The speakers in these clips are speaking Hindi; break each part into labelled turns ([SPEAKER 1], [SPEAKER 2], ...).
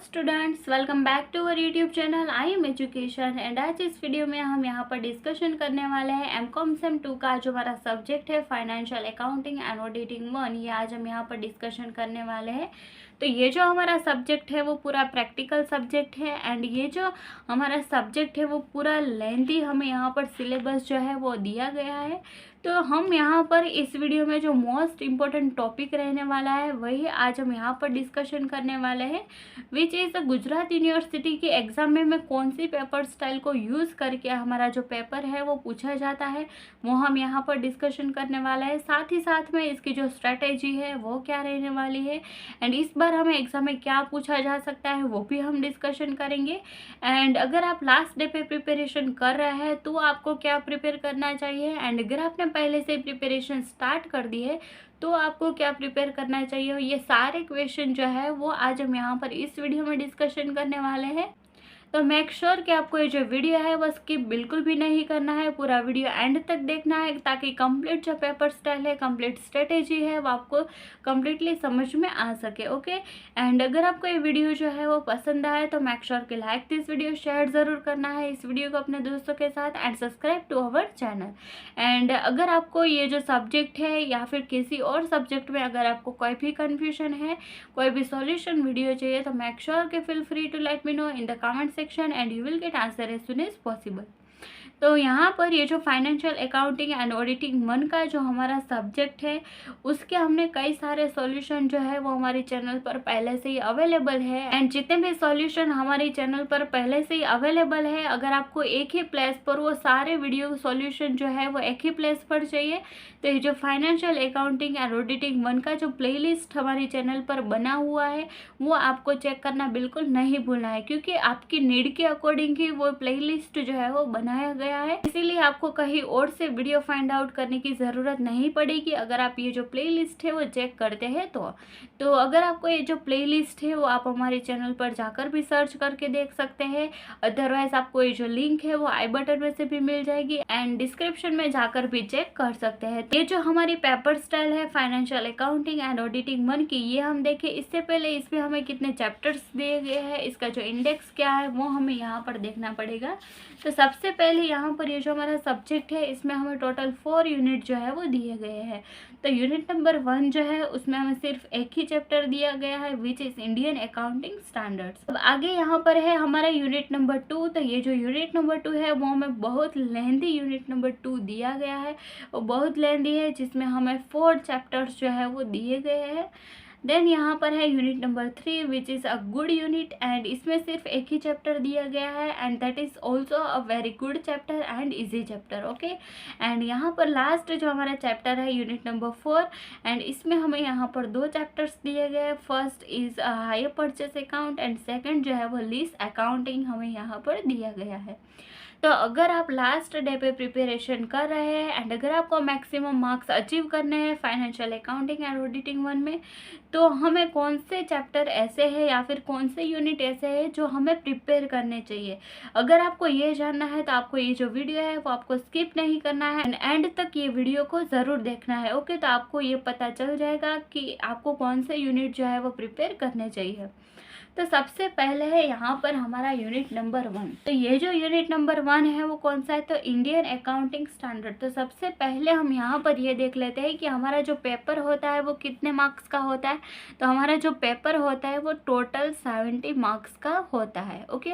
[SPEAKER 1] Students, welcome back to our YouTube channel I am education. And आज इस वीडियो में हम यहाँ पर डिस्कशन करने वाले हैं एमकॉम सेम 2 का जो हमारा सब्जेक्ट है फाइनेंशियल अकाउंटिंग एंड ऑडिटिंग 1। ये आज हम यहाँ पर डिस्कशन करने वाले हैं। तो ये जो हमारा सब्जेक्ट है वो पूरा प्रैक्टिकल सब्जेक्ट है एंड ये जो हमारा सब्जेक्ट है वो पूरा लेंथी हमें यहाँ पर सिलेबस जो है वो दिया गया है। तो हम यहाँ पर इस वीडियो में जो मोस्ट इम्पोर्टेंट टॉपिक रहने वाला है वही आज हम यहाँ पर डिस्कशन करने वाले हैं, विच इज़ गुजरात यूनिवर्सिटी के एग्ज़ाम में कौन सी पेपर स्टाइल को यूज़ करके हमारा जो पेपर है वो पूछा जाता है वो हम यहाँ पर डिस्कशन करने वाला है। साथ ही साथ में इसकी जो स्ट्रैटेजी है वो क्या रहने वाली है एंड इस बार हमें एग्ज़ाम में क्या पूछा जा सकता है वो भी हम डिस्कशन करेंगे। एंड अगर आप लास्ट डे पे प्रिपरेशन कर रहे हैं तो आपको क्या प्रिपेयर करना चाहिए एंड अगर आपने पहले से प्रिपरेशन स्टार्ट कर दी है तो आपको क्या प्रिपेयर करना चाहिए, ये सारे क्वेश्चन जो है वो आज हम यहाँ पर इस वीडियो में डिस्कशन करने वाले हैं। तो मेक श्योर कि आपको ये जो वीडियो है वो स्किप बिल्कुल भी नहीं करना है, पूरा वीडियो एंड तक देखना है ताकि कंप्लीट जो पेपर स्टाइल है, कंप्लीट स्ट्रेटेजी है वो आपको कंप्लीटली समझ में आ सके। ओके, एंड अगर आपको ये वीडियो जो है वो पसंद आए तो मेक श्योर कि लाइक दिस वीडियो, शेयर ज़रूर करना है इस वीडियो को अपने दोस्तों के साथ and subscribe to our channel. And अगर आपको ये जो सब्जेक्ट है या फिर किसी और सब्जेक्ट में अगर आपको कोई भी कन्फ्यूजन है, कोई भी सॉल्यूशन वीडियो चाहिए तो मेक श्योर कि feel free to let me know in the comment section and you will get answer as soon as possible. तो यहाँ पर ये जो फाइनेंशियल अकाउंटिंग एंड ऑडिटिंग 1 का जो हमारा सब्जेक्ट है उसके हमने कई सारे सॉल्यूशन जो है वो हमारे चैनल पर पहले से ही अवेलेबल है एंड जितने भी सॉल्यूशन हमारे चैनल पर पहले से ही अवेलेबल है, अगर आपको एक ही प्लेस पर वो सारे वीडियो सॉल्यूशन जो है वो एक ही प्लेस पर चाहिए तो ये जो फाइनेंशियल अकाउंटिंग एंड ऑडिटिंग 1 का जो प्लेलिस्ट हमारे चैनल पर बना हुआ है वो आपको चेक करना बिल्कुल नहीं भूलना है, क्योंकि आपकी नीड के अकॉर्डिंग ही वो प्लेलिस्ट जो है वो बनाया गया है। इसीलिए आपको कहीं और से वीडियो फाइंड आउट करने की ज़रूरत नहीं पड़ेगी अगर आप ये जो प्लेलिस्ट है वो चेक करते हैं तो अगर आपको ये जो प्लेलिस्ट है वो आप हमारे चैनल पर जाकर भी सर्च करके देख सकते हैं। अदरवाइज आपको ये जो लिंक है वो आई बटन में से भी मिल जाएगी एंड डिस्क्रिप्शन में जाकर भी चेक कर सकते हैं। ये जो हमारी पेपर स्टाइल है फाइनेंशियल अकाउंटिंग एंड ऑडिटिंग 1 की, ये हम देखें इससे पहले इसमें हमें कितने चैप्टर्स दिए गए हैं, इसका जो इंडेक्स क्या है वो हमें यहाँ पर देखना पड़ेगा। तो सबसे पहले यहाँ पर ये जो हमारा सब्जेक्ट है इसमें हमें टोटल 4 यूनिट जो है वो दिए गए हैं। तो यूनिट नंबर 1 जो है उसमें हमें सिर्फ एक ही चैप्टर दिया गया है which is Indian accounting standards. अब आगे यहाँ पर है हमारा यूनिट नंबर 2। तो ये जो यूनिट नंबर 2 है वो हमें बहुत लेंथी यूनिट नंबर 2 दिया गया है, वो बहुत लेंथी है जिसमें हमें 4 चैप्टर्स जो है वो दिए गए हैं। देन यहाँ पर है unit number 3 which is a good unit and इसमें सिर्फ एक ही चैप्टर दिया गया है and that is also a very good chapter and easy chapter. Okay, and यहाँ पर लास्ट जो हमारा चैप्टर है यूनिट नंबर 4 एंड इसमें हमें यहाँ पर 2 चैप्टर्स दिए गए। First is hire purchase account and second जो है वो लीज अकाउंटिंग हमें यहाँ पर दिया गया है। तो अगर आप लास्ट डे पे प्रिपरेशन कर रहे हैं एंड अगर आपको मैक्सिमम मार्क्स अचीव करने हैं फाइनेंशियल अकाउंटिंग एंड ऑडिटिंग 1 में, तो हमें कौन से चैप्टर ऐसे हैं या फिर कौन से यूनिट ऐसे हैं जो हमें प्रिपेयर करने चाहिए, अगर आपको ये जानना है तो आपको ये जो वीडियो है वो आपको स्किप नहीं करना है एंड एंड तक ये वीडियो को ज़रूर देखना है। ओके, तो आपको ये पता चल जाएगा कि आपको कौन से यूनिट जो है वो प्रिपेयर करने चाहिए। तो सबसे पहले है यहाँ पर हमारा यूनिट नंबर 1। तो ये जो यूनिट नंबर 1 है वो कौन सा है, तो इंडियन अकाउंटिंग स्टैंडर्ड। तो सबसे पहले हम यहाँ पर ये देख लेते हैं कि हमारा जो पेपर होता है वो कितने मार्क्स का होता है। तो हमारा जो पेपर होता है वो टोटल 70 मार्क्स का होता है। ओके,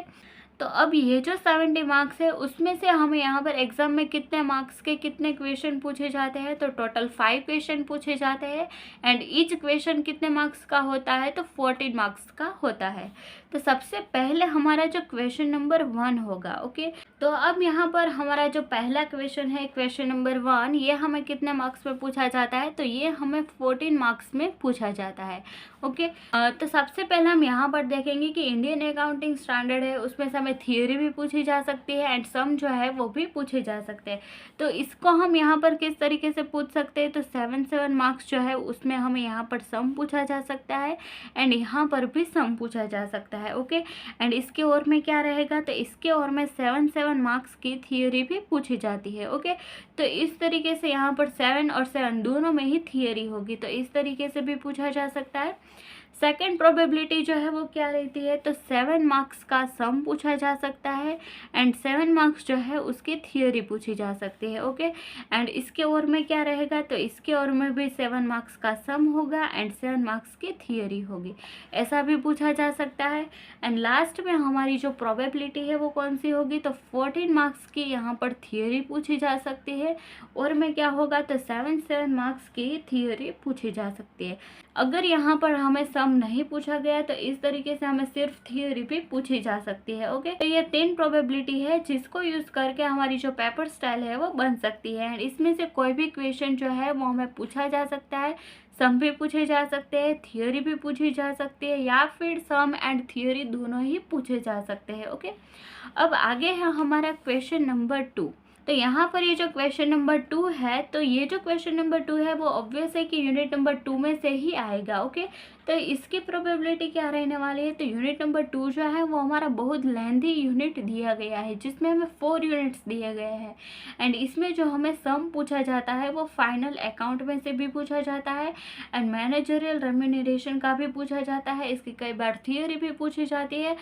[SPEAKER 1] तो अब ये जो 70 मार्क्स है उसमें से हमें यहाँ पर एग्जाम में कितने मार्क्स के कितने क्वेश्चन पूछे जाते हैं, तो टोटल 5 क्वेश्चन पूछे जाते हैं एंड ईच क्वेश्चन कितने मार्क्स का होता है, तो 14 मार्क्स का होता है। तो सबसे पहले हमारा जो क्वेश्चन नंबर 1 होगा। ओके, तो अब यहाँ पर हमारा जो पहला क्वेश्चन है क्वेश्चन नंबर 1, ये हमें कितने मार्क्स में पूछा जाता है, तो ये हमें 14 मार्क्स में पूछा जाता है। ओके, तो सबसे पहले हम यहाँ पर देखेंगे कि इंडियन अकाउंटिंग स्टैंडर्ड है उसमें से हमें थियोरी भी पूछी जा सकती है एंड सम जो है वो भी पूछे जा सकते हैं। तो इसको हम यहाँ पर किस तरीके से पूछ सकते हैं, तो 7 मार्क्स जो है उसमें हमें यहाँ पर सम पूछा जा सकता है एंड यहाँ पर भी सम पूछा जा सकता है। ओके, एंड इसके और में क्या रहेगा, तो इसके और में 7 मार्क्स की थियोरी भी पूछी जाती है। ओके, तो इस तरीके से यहाँ पर 7 और 7 दोनों में ही थियोरी होगी, तो इस तरीके से भी पूछा जा सकता है। सेकंड प्रोबेबिलिटी जो है वो क्या रहती है, तो 7 मार्क्स का सम पूछा जा सकता है एंड 7 मार्क्स जो है उसकी थियोरी पूछी जा सकती है। ओके, एंड इसके और में क्या रहेगा, तो इसके और में भी 7 मार्क्स का सम होगा एंड 7 मार्क्स की थियोरी होगी, ऐसा भी पूछा जा सकता है। एंड लास्ट में हमारी जो प्रोबेबिलिटी है वो कौन सी होगी, तो 14 मार्क्स की यहाँ पर थियोरी पूछी जा सकती है और में क्या होगा, तो 7 मार्क्स की थियोरी पूछी जा सकती है। अगर यहाँ पर हमें सम नहीं पूछा गया तो इस तरीके से हमें सिर्फ थियोरी भी पूछी जा सकती है। ओके, तो ये 3 प्रोबेबिलिटी है जिसको यूज करके हमारी जो पेपर स्टाइल है वो बन सकती है एंड इसमें से कोई भी क्वेश्चन जो है वो हमें पूछा जा सकता है, सम भी पूछे जा सकते हैं, थियोरी भी पूछी जा सकती है या फिर सम एंड थियोरी दोनों ही पूछे जा सकते हैं। ओके, अब आगे है हमारा क्वेश्चन नंबर 2। तो यहाँ पर ये जो क्वेश्चन नंबर 2 है, तो ये जो क्वेश्चन नंबर 2 है वो ऑब्वियस है कि यूनिट नंबर 2 में से ही आएगा। ओके, तो इसकी प्रोबेबिलिटी क्या रहने वाली है, तो यूनिट नंबर 2 जो है वो हमारा बहुत लेंथी यूनिट दिया गया है जिसमें हमें 4 यूनिट्स दिए गए हैं एंड इसमें जो हमें सम पूछा जाता है वो फाइनल अकाउंट में से भी पूछा जाता है एंड मैनेजरियल रेम्यूनरेशन का भी पूछा जाता है, इसकी कई बार थियोरी भी पूछी जाती है।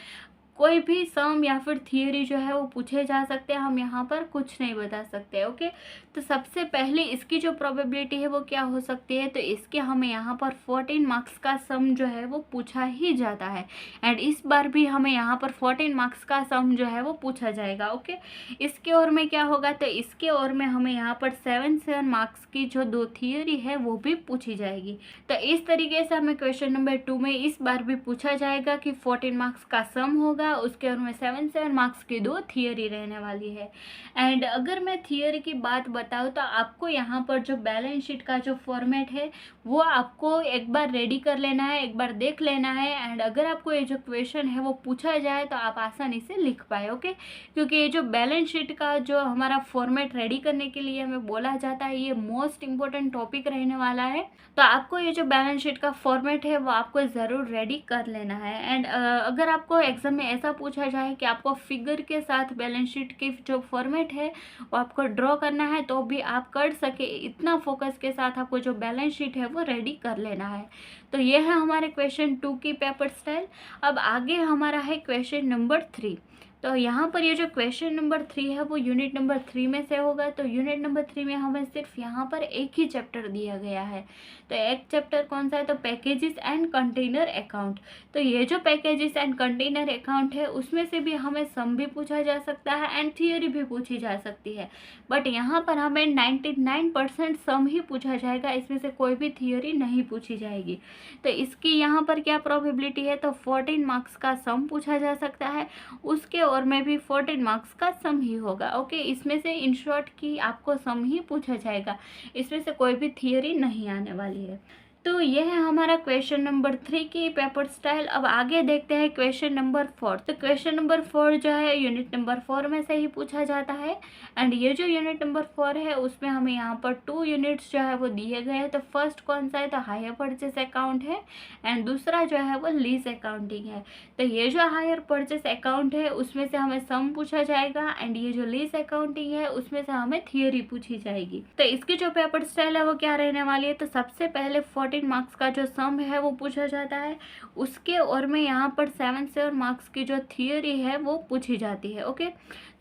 [SPEAKER 1] कोई भी सम या फिर थियोरी जो है वो पूछे जा सकते हैं, हम यहाँ पर कुछ नहीं बता सकते। ओके, तो सबसे पहले इसकी जो प्रोबेबिलिटी है वो क्या हो सकती है, तो इसके हमें यहाँ पर 14 मार्क्स का सम जो है वो पूछा ही जाता है एंड इस बार भी हमें यहाँ पर 14 मार्क्स का सम जो है वो पूछा जाएगा। ओके, इसके और में क्या होगा, तो इसके और में हमें यहाँ पर 7 मार्क्स की जो 2 थियोरी है वो भी पूछी जाएगी। तो इस तरीके से हमें क्वेश्चन नंबर 2 में इस बार भी पूछा जाएगा कि 14 मार्क्स का सम होगा, उसके और में 7 मार्क्स की 2 थियोरी रहने वाली है। एंड अगर मैं थियोरी की बात बताऊँ तो आपको यहाँ पर जो बैलेंस शीट का जो फॉर्मेट है वो आपको एक बार रेडी कर लेना है, एक बार देख लेना है एंड अगर आपको ये जो क्वेश्चन है वो पूछा जाए तो आप आसानी से लिख पाए। ओके, क्योंकि ये जो बैलेंस शीट का जो हमारा फॉर्मेट रेडी करने के लिए हमें बोला जाता है ये मोस्ट इंपॉर्टेंट टॉपिक रहने वाला है, तो आपको ये जो बैलेंस शीट का फॉर्मेट है वो आपको ज़रूर रेडी कर लेना है। एंड अगर आपको एग्जाम में ऐसा पूछा जाए कि आपको फिगर के साथ बैलेंस शीट की जो फॉर्मेट है वो आपको ड्रॉ करना है तो भी आप कर सके, इतना फोकस के साथ आपको जो बैलेंस शीट है वो रेडी कर लेना है। तो ये है हमारे क्वेश्चन 2 की पेपर स्टाइल। अब आगे हमारा है क्वेश्चन नंबर 3। तो यहाँ पर ये जो क्वेश्चन नंबर 3 है वो यूनिट नंबर 3 में से होगा। तो यूनिट नंबर 3 में हमें सिर्फ यहाँ पर एक ही चैप्टर दिया गया है, तो एक चैप्टर कौन सा है, तो पैकेजेस एंड कंटेनर अकाउंट। तो ये जो पैकेजेस एंड कंटेनर अकाउंट है उसमें से भी हमें सम भी पूछा जा सकता है एंड थियोरी भी पूछी जा सकती है, बट यहाँ पर हमें 99% सम ही पूछा जाएगा, इसमें से कोई भी थियोरी नहीं पूछी जाएगी। तो इसकी यहाँ पर क्या प्रोबेबिलिटी है, तो 14 मार्क्स का सम पूछा जा सकता है, उसके और में भी 14 मार्क्स का सम ही होगा। ओके, इसमें से इन शॉर्ट की आपको सम ही पूछा जाएगा, इसमें से कोई भी थियोरी नहीं आने वाली है। तो यह है हमारा क्वेश्चन नंबर 3 की पेपर स्टाइल। अब आगे देखते हैं क्वेश्चन नंबर 4। तो क्वेश्चन नंबर 4 जो है यूनिट नंबर 4 में से ही पूछा जाता है एंड ये जो यूनिट नंबर 4 है उसमें हमें यहाँ पर 2 यूनिट्स जो है वो दिए गए हैं। तो फर्स्ट कौन सा है, तो हायर परचेस अकाउंट है एंड दूसरा जो है वो लीज अकाउंटिंग है। तो ये जो हायर परचेस अकाउंट है उसमें से हमें सम पूछा जाएगा एंड ये जो लीज अकाउंटिंग है उसमें से हमें थियोरी पूछी जाएगी। तो इसकी जो पेपर स्टाइल है वो क्या रहने वाली है, तो सबसे पहले 14 मार्क्स का जो सम है वो पूछा जाता है, उसके और में यहाँ पर 7 मार्क्स की जो थियोरी है वो पूछी जाती है। ओके,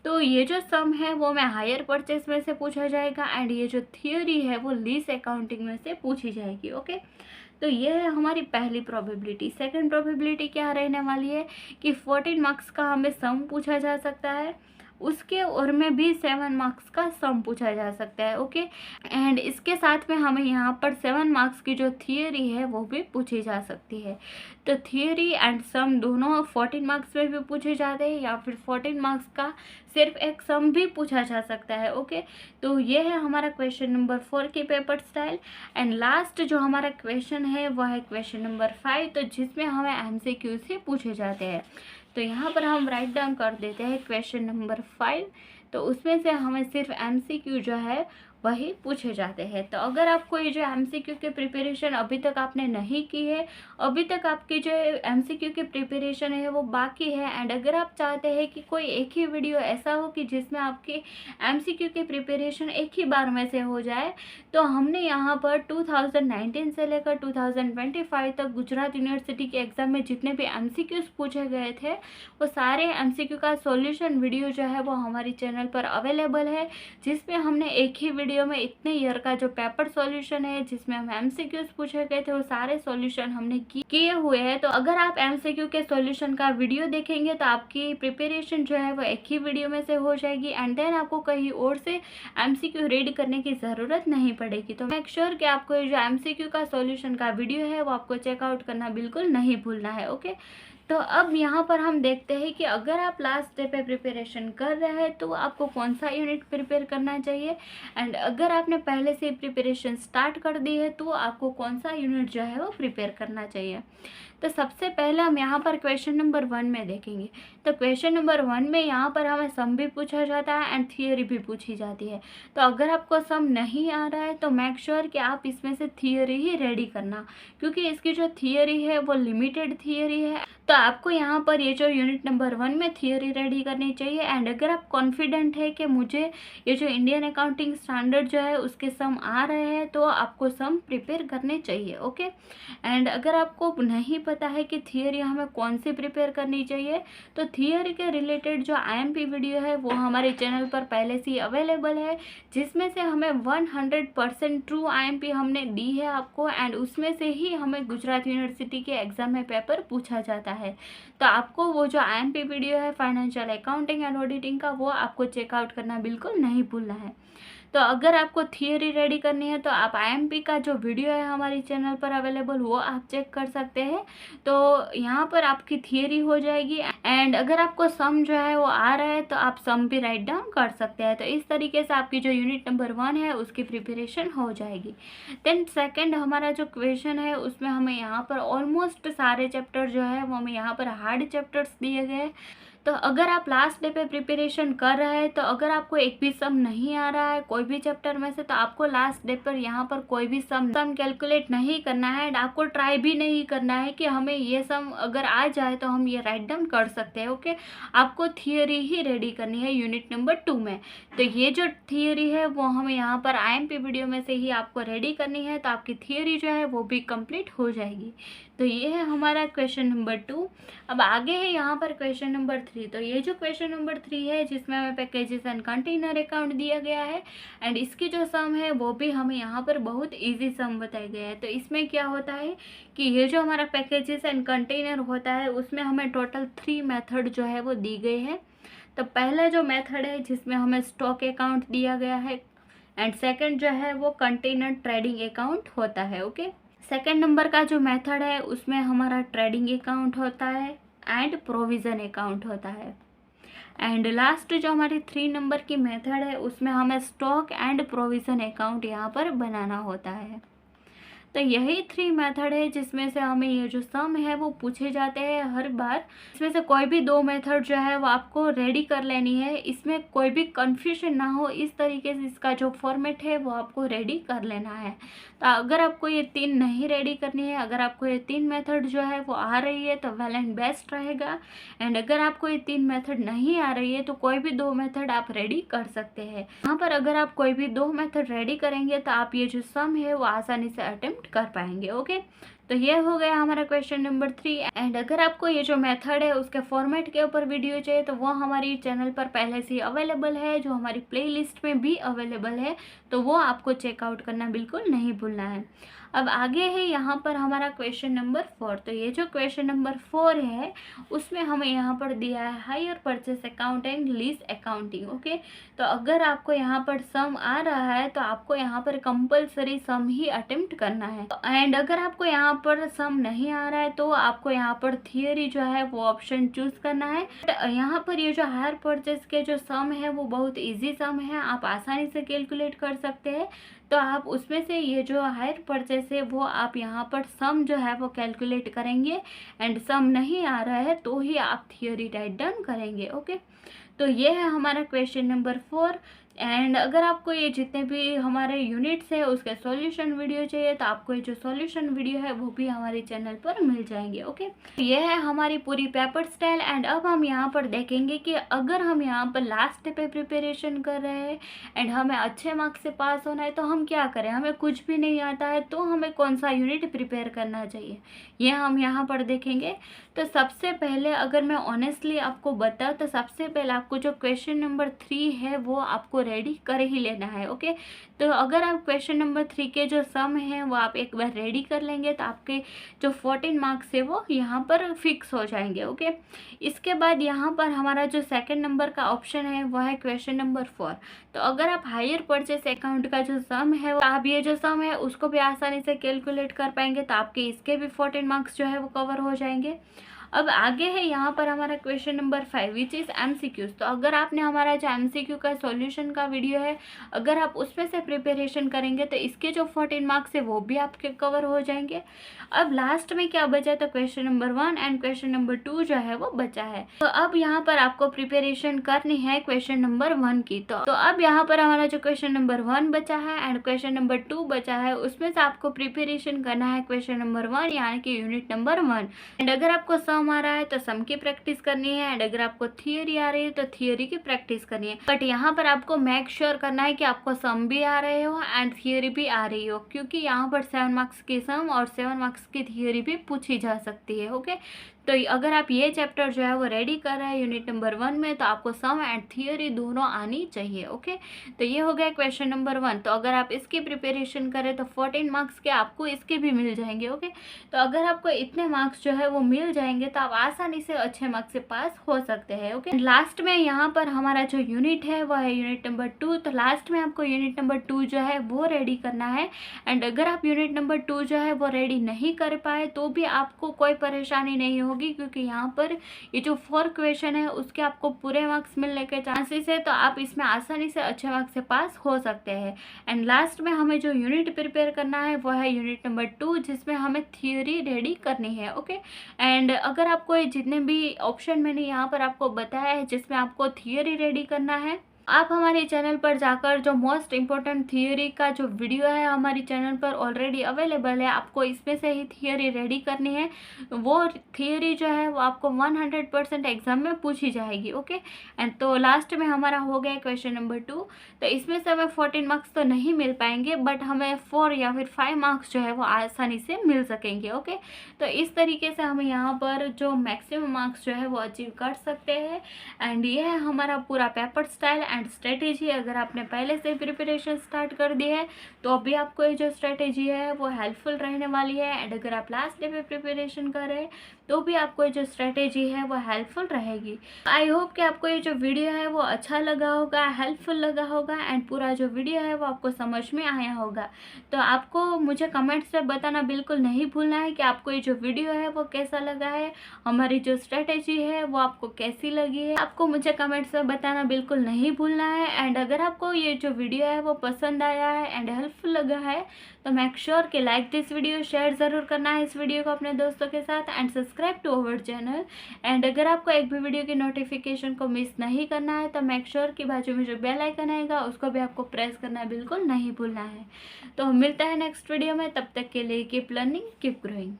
[SPEAKER 1] तो ये जो सम है वो मैं हायर परचेस में से पूछा जाएगा एंड ये जो थियोरी है वो लीज अकाउंटिंग में से पूछी जाएगी। ओके, तो ये है हमारी पहली प्रोबेबिलिटी। सेकंड प्रोबेबिलिटी क्या रहने वाली है कि 14 मार्क्स का हमें सम पूछा जा सकता है, उसके और में भी 7 मार्क्स का सम पूछा जा सकता है। ओके, एंड इसके साथ में हमें यहाँ पर 7 मार्क्स की जो थियोरी है वो भी पूछी जा सकती है। तो थियोरी एंड सम दोनों 14 मार्क्स में भी पूछे जाते हैं या फिर 14 मार्क्स का सिर्फ एक सम भी पूछा जा सकता है। ओके, तो ये है हमारा क्वेश्चन नंबर 4 की पेपर स्टाइल। एंड लास्ट जो हमारा क्वेश्चन है वो है क्वेश्चन नंबर 5, तो जिसमें हमें MCQ से पूछे जाते हैं। तो यहाँ पर हम राइट डाउन कर देते हैं क्वेश्चन नंबर 5। तो उसमें से हमें सिर्फ MCQ जो है वही पूछे जाते हैं। तो अगर आपको ये जो एमसीक्यू की प्रिपरेशन अभी तक आपने नहीं की है, अभी तक आपकी जो एमसीक्यू की प्रिपरेशन है वो बाकी है, एंड अगर आप चाहते हैं कि कोई एक ही वीडियो ऐसा हो कि जिसमें आपकी एमसीक्यू की प्रिपरेशन एक ही बार में से हो जाए, तो हमने यहाँ पर 2019 से लेकर 2025 तक गुजरात यूनिवर्सिटी के एग्ज़ाम में जितने भी एमसीक्यूज पूछे गए थे वो सारे एमसीक्यू का सॉल्यूशन वीडियो जो है वो हमारी चैनल पर अवेलेबल है, जिसमें हमने एक ही वीडियो में इतने ईयर का जो पेपर सॉल्यूशन है जिसमें हम एमसीक्यूज पूछे गए थे वो सारे सॉल्यूशन हमने किए हुए हैं। तो अगर आप एमसीक्यू के सॉल्यूशन का वीडियो देखेंगे तो आपकी प्रिपरेशन जो है वो एक ही वीडियो में से हो जाएगी, एंड देन आपको कहीं और से एमसीक्यू रीड करने की ज़रूरत नहीं पड़ेगी। तो मेक श्योर कि आपको ये जो एमसीक्यू का सॉल्यूशन का वीडियो है वो आपको चेकआउट करना बिल्कुल नहीं भूलना है। ओके, तो अब यहाँ पर हम देखते हैं कि अगर आप लास्ट डे पे प्रिपरेशन कर रहे हैं तो आपको कौन सा यूनिट प्रिपेयर करना चाहिए, एंड अगर आपने पहले से प्रिपरेशन स्टार्ट कर दी है तो आपको कौन सा यूनिट जो है वो प्रिपेयर करना चाहिए। तो सबसे पहले हम यहाँ पर क्वेश्चन नंबर 1 में देखेंगे। तो क्वेश्चन नंबर 1 में यहाँ पर हमें सम भी पूछा जाता है एंड थियरी भी पूछी जाती है। तो अगर आपको सम नहीं आ रहा है तो मेक श्योर कि आप इसमें से थियरी ही रेडी करना, क्योंकि इसकी जो थियरी है वो लिमिटेड थियरी है। तो आपको यहाँ पर ये जो यूनिट नंबर 1 में थियरी रेडी करनी चाहिए, एंड अगर आप कॉन्फिडेंट है कि मुझे ये जो इंडियन अकाउंटिंग स्टैंडर्ड जो है उसके सम आ रहे हैं तो आपको सम प्रिपेयर करने चाहिए। ओके, एंड अगर आपको नहीं पता है कि थियरी हमें कौन सी प्रिपेयर करनी चाहिए तो थियरी के रिलेटेड जो आईएमपी वीडियो है वो हमारे चैनल पर पहले से ही अवेलेबल है, जिसमें से हमें 100% ट्रू आईएमपी हमने दी है आपको, एंड उसमें से ही हमें गुजरात यूनिवर्सिटी के एग्जाम में पेपर पूछा जाता है। तो आपको वो जो आईएमपी वीडियो है फाइनेंशियल अकाउंटिंग एंड ऑडिटिंग का वो आपको चेकआउट करना बिल्कुल नहीं भूलना है। तो अगर आपको थियरी रेडी करनी है तो आप आईएमपी का जो वीडियो है हमारी चैनल पर अवेलेबल वो आप चेक कर सकते हैं। तो यहाँ पर आपकी थियरी हो जाएगी, एंड अगर आपको सम जो है वो आ रहा है तो आप सम भी राइट डाउन कर सकते हैं। तो इस तरीके से आपकी जो यूनिट नंबर 1 है उसकी प्रिपरेशन हो जाएगी। देन सेकेंड हमारा जो क्वेश्चन है उसमें हमें यहाँ पर ऑलमोस्ट सारे चैप्टर जो है वो हमें यहाँ पर हार्ड चैप्टर्स दिए गए। तो अगर आप लास्ट डे पे प्रिपरेशन कर रहे हैं तो अगर आपको एक भी सम नहीं आ रहा है कोई भी चैप्टर में से तो आपको लास्ट डे पर यहाँ पर कोई भी सम कैलकुलेट नहीं करना है, एंड आपको ट्राई भी नहीं करना है कि हमें ये सम अगर आ जाए तो हम ये राइट डाउन कर सकते हैं। ओके, आपको थियरी ही रेडी करनी है यूनिट नंबर 2 में। तो ये जो थियरी है वो हमें यहाँ पर आईएमपी वीडियो में से ही आपको रेडी करनी है, तो आपकी थियरी जो है वो भी कंप्लीट हो जाएगी। तो ये है हमारा क्वेश्चन नंबर 2। अब आगे है यहाँ पर क्वेश्चन नंबर 3। तो ये जो क्वेश्चन नंबर 3 है जिसमें हमें पैकेजेस एंड कंटेनर अकाउंट दिया गया है, एंड इसकी जो सम है वो भी हमें यहाँ पर बहुत इजी सम बताया गया है। तो इसमें क्या होता है कि ये जो हमारा पैकेजेस एंड कंटेनर होता है उसमें हमें टोटल 3 मेथड जो है वो दी गई है। तो पहला जो मेथड है जिसमें हमें स्टॉक अकाउंट दिया गया है, एंड सेकंड जो है वो कंटेनर ट्रेडिंग अकाउंट होता है। ओके, सेकंड नंबर का जो मेथड है उसमें हमारा ट्रेडिंग अकाउंट होता है एंड प्रोविज़न अकाउंट होता है, एंड लास्ट जो हमारी 3 नंबर की मेथड है उसमें हमें स्टॉक एंड प्रोविज़न अकाउंट यहाँ पर बनाना होता है। तो यही 3 मेथड है जिसमें से हमें ये जो सम है वो पूछे जाते हैं हर बार। इसमें से कोई भी 2 मेथड जो है वो आपको रेडी कर लेनी है, इसमें कोई भी कंफ्यूजन ना हो, इस तरीके से इसका जो फॉर्मेट है वो आपको रेडी कर लेना है। तो अगर आपको ये 3 नहीं रेडी करनी है, अगर आपको ये 3 मेथड जो है वो आ रही है तो वेल एंड बेस्ट रहेगा, एंड अगर आपको ये 3 मेथड नहीं आ रही है तो कोई भी 2 मेथड आप रेडी कर सकते हैं। यहाँ पर अगर आप कोई भी 2 मेथड रेडी करेंगे तो आप ये जो सम है वो आसानी से अटेम्प्ट कर पाएंगे। ओके, तो ये हो गया हमारा क्वेश्चन नंबर 3। एंड अगर आपको ये जो मेथड है उसके फॉर्मेट के ऊपर वीडियो चाहिए तो वो हमारी चैनल पर पहले से ही अवेलेबल है, जो हमारी प्लेलिस्ट में भी अवेलेबल है, तो वो आपको चेकआउट करना बिल्कुल नहीं भूलना है। अब आगे है यहाँ पर हमारा क्वेश्चन नंबर 4। तो ये जो क्वेश्चन नंबर 4 है उसमें हमें यहाँ पर दिया है hire purchase account and lease accounting. Okay, तो अगर आपको यहाँ पर सम आ रहा है तो आपको यहाँ पर कंपलसरी सम ही अटेम्प्ट करना है, एंड अगर आपको यहाँ पर सम नहीं आ रहा है तो आपको यहाँ पर थियरी जो है वो ऑप्शन चूज करना है। यहाँ पर ये जो हायर परचेस के जो सम है वो बहुत इजी सम है, आप आसानी से कैलकुलेट कर सकते हैं। तो आप उसमें से ये जो हायर परचेस है वो आप यहाँ पर सम जो है वो कैलकुलेट करेंगे, एंड सम नहीं आ रहा है तो ही आप थियरी राइट डाउन करेंगे। ओके, तो ये है हमारा क्वेश्चन नंबर 4। एंड अगर आपको ये जितने भी हमारे यूनिट्स है उसके सॉल्यूशन वीडियो चाहिए तो आपको ये जो सॉल्यूशन वीडियो है वो भी हमारे चैनल पर मिल जाएंगे। ओके, ये है हमारी पूरी पेपर स्टाइल। एंड अब हम यहाँ पर देखेंगे कि अगर हम यहाँ पर लास्ट पे प्रिपरेशन कर रहे हैं एंड हमें अच्छे मार्क्स से पास होना है तो हम क्या करें, हमें कुछ भी नहीं आता है तो हमें कौन सा यूनिट प्रिपेयर करना चाहिए, ये हम यहाँ पर देखेंगे। तो सबसे पहले अगर मैं ऑनेस्टली आपको बताऊँ तो सबसे पहले आपको जो क्वेश्चन नंबर 3 है वो आपको रेडी कर ही लेना है। ओके, तो अगर आप क्वेश्चन नंबर 3 के जो सम है वो आप एक बार रेडी कर लेंगे तो आपके जो 14 मार्क्स है वो यहाँ पर फिक्स हो जाएंगे। ओके, इसके बाद यहाँ पर हमारा जो सेकंड नंबर का ऑप्शन है वो है क्वेश्चन नंबर 4। तो अगर आप हायर परचेस अकाउंट का जो सम है आप ये जो सम है उसको भी आसानी से कैलकुलेट कर पाएंगे तो आपके इसके भी 14 मार्क्स जो है वो कवर हो जाएंगे। अब आगे है यहाँ पर हमारा question number 5 which is MCQs. तो अगर आपने हमारा जो एमसीक्यू का सॉल्यूशन का वीडियो है अगर आप उसमें से प्रिपरेशन करेंगे तो इसके जो 14 मार्क्स है वो भी आपके कवर हो जाएंगे। अब लास्ट में क्या बचा, तो question number 1 and question number 2 जो है वो बचा है। तो अब यहाँ पर आपको प्रिपरेशन करनी है क्वेश्चन नंबर 1 की। तो अब यहाँ पर हमारा जो क्वेश्चन नंबर 1 बचा है एंड क्वेश्चन नंबर 2 बचा है, उसमें से आपको प्रिपरेशन करना है क्वेश्चन नंबर 1 यानी कि यूनिट नंबर 1। एंड अगर आपको सम आ रहा है तो सम की प्रैक्टिस करनी है एंड अगर आपको थियरी आ रही है तो थियरी की प्रैक्टिस करनी है। बट यहाँ पर आपको मेक श्योर करना है कि आपको सम भी आ रहे हो एंड थियरी भी आ रही हो, क्योंकि यहाँ पर 7 मार्क्स की सम और 7 मार्क्स की थियरी भी पूछी जा सकती है। ओके, तो अगर आप ये चैप्टर जो है वो रेडी कर रहे हैं यूनिट नंबर 1 में तो आपको सम एंड थियरी दोनों आनी चाहिए। ओके, तो ये हो गया क्वेश्चन नंबर 1। तो अगर आप इसकी प्रिपरेशन करें तो 14 मार्क्स के आपको इसके भी मिल जाएंगे। ओके, तो अगर आपको इतने मार्क्स जो है वो मिल जाएंगे तो आप आसानी से अच्छे मार्क्स से पास हो सकते हैं। ओके, लास्ट में यहाँ पर हमारा जो यूनिट है वो है यूनिट नंबर 2। तो लास्ट में आपको यूनिट नंबर 2 जो है वो रेडी करना है एंड अगर आप यूनिट नंबर 2 जो है वो रेडी नहीं कर पाए तो भी आपको कोई परेशानी नहीं होगी, क्योंकि यहाँ पर ये जो 4 क्वेश्चन है उसके आपको पूरे मार्क्स मिलने के चांसेस है, तो आप इसमें आसानी से अच्छे मार्क्स से पास हो सकते हैं। एंड लास्ट में हमें जो यूनिट प्रिपेयर करना है वो है यूनिट नंबर 2 जिसमें हमें थियोरी रेडी करनी है। ओके, एंड अगर आपको जितने भी ऑप्शन मैंने यहाँ पर आपको बताया है जिसमें आपको थियोरी रेडी करना है, आप हमारे चैनल पर जाकर जो मोस्ट इम्पोर्टेंट थियोरी का जो वीडियो है हमारे चैनल पर ऑलरेडी अवेलेबल है, आपको इसमें से ही थियोरी रेडी करनी है। वो थियोरी जो है वो आपको 100% एग्जाम में पूछी जाएगी। ओके, एंड तो लास्ट में हमारा हो गया क्वेश्चन नंबर 2। तो इसमें से हमें 14 मार्क्स तो नहीं मिल पाएंगे बट हमें 4 या फिर 5 मार्क्स जो है वो आसानी से मिल सकेंगे। ओके, तो इस तरीके से हम यहाँ पर जो मैक्सिमम मार्क्स जो है वो अचीव कर सकते हैं। एंड ये है हमारा पूरा पेपर स्टाइल एंड स्ट्रेटेजी। अगर आपने पहले से प्रिपरेशन स्टार्ट कर दी है तो अभी आपको ये जो स्ट्रेटेजी है वो हेल्पफुल रहने वाली है। एंड अगर आप लास्ट डे पे प्रिपरेशन कर रहे हैं तो भी आपको ये जो स्ट्रेटेजी है वो हेल्पफुल रहेगी। आई होप कि आपको ये जो वीडियो है वो अच्छा लगा होगा, हेल्पफुल लगा होगा एंड पूरा जो वीडियो है वो आपको समझ में आया होगा। तो आपको मुझे कमेंट्स में बताना बिल्कुल नहीं भूलना है कि आपको ये जो वीडियो है वो कैसा लगा है, हमारी जो स्ट्रेटेजी है वो आपको कैसी लगी है, आपको मुझे कमेंट्स में बताना बिल्कुल नहीं भूलना है। एंड अगर आपको ये जो वीडियो है वो पसंद आया है एंड हेल्पफुल लगा है तो मेक श्योर कि लाइक दिस वीडियो, शेयर ज़रूर करना है इस वीडियो को अपने दोस्तों के साथ and subscribe to our channel. And अगर आपको एक भी वीडियो की नोटिफिकेशन को मिस नहीं करना है तो मेक श्योर कि बाजू में जो बेल आइकन आएगा उसको भी आपको प्रेस करना बिल्कुल नहीं भूलना है। तो मिलता है नेक्स्ट वीडियो में, तब तक के लिए कीप लर्निंग कीप ग्रोइंग।